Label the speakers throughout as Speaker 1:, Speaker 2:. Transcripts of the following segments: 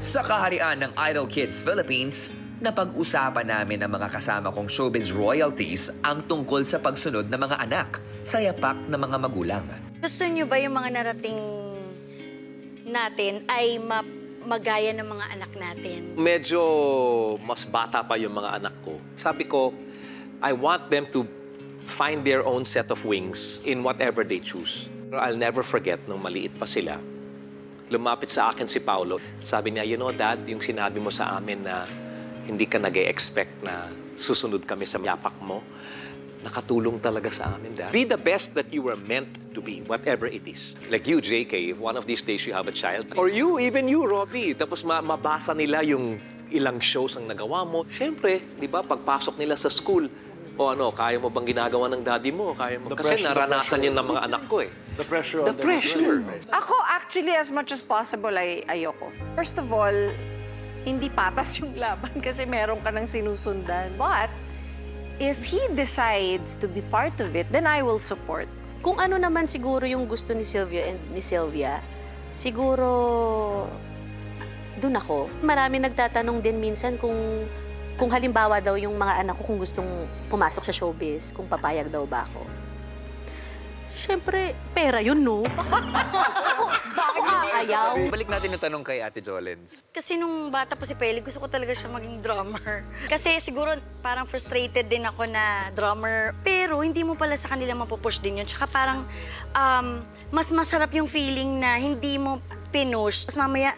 Speaker 1: Sa kaharian ng Idol Kids Philippines, napag-usapan namin ang mga kasama kong showbiz royalties ang tungkol sa pagsunod ng mga anak sa yapak ng mga magulang.
Speaker 2: Gusto niyo ba yung mga narating natin ay magaya ng mga anak natin?
Speaker 3: Medyo mas bata pa yung mga anak ko. Sabi ko, I want them to find their own set of wings in whatever they choose. I'll never forget nung maliit pa sila. Lumapit sa akin si Paulo. Sabi niya, you know, Dad, yung sinabi mo sa amin na hindi ka nag-e-expect na susunod kami sa yapak mo, nakatulong talaga sa amin, Dad. Be the best that you were meant to be, whatever it is. Like you, JK, if one of these days you have a child, or you, even you, Robbie, tapos mabasa nila yung ilang shows ang nagawa mo. Siyempre, di ba, pagpasok nila sa school, o ano, kaya mo bang ginagawa ng daddy mo? Kaya mo? Kasi naranasan yun ng mga anak ko eh.
Speaker 4: The pressure on
Speaker 3: The pressure.
Speaker 5: Ako, actually, as much as possible, ay ayoko. First of all, hindi patas yung laban kasi meron ka ng sinusundan. But, if he decides to be part of it, then I will support.
Speaker 6: Kung ano naman siguro yung gusto ni Sylvia and ni Sylvia, siguro dun ako. Marami nagtatanong din minsan kung halimbawa daw yung mga anak ko kung gustong pumasok sa showbiz, kung papayag daw ba ako. Siyempre, pera yun, no? Bakit ayaw?
Speaker 1: Balik natin yung tanong kay Ate Jolens.
Speaker 2: Kasi nung bata pa si Peli, gusto ko talaga siya maging drummer. Kasi siguro parang frustrated din ako na drummer. Pero hindi mo pala sa kanila mapupush din yun. Tsaka parang mas masarap yung feeling na hindi mo pinush. Tapos mamaya,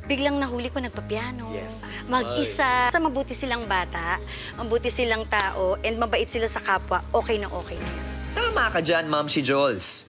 Speaker 2: biglang nahuli ko nagpapiano.
Speaker 3: Yes.
Speaker 2: Mag-isa. Sa mabuti silang bata, mabuti silang tao, and mabait sila sa kapwa, okay na okay na.
Speaker 1: Tama ka dyan, Ma'am si Jols.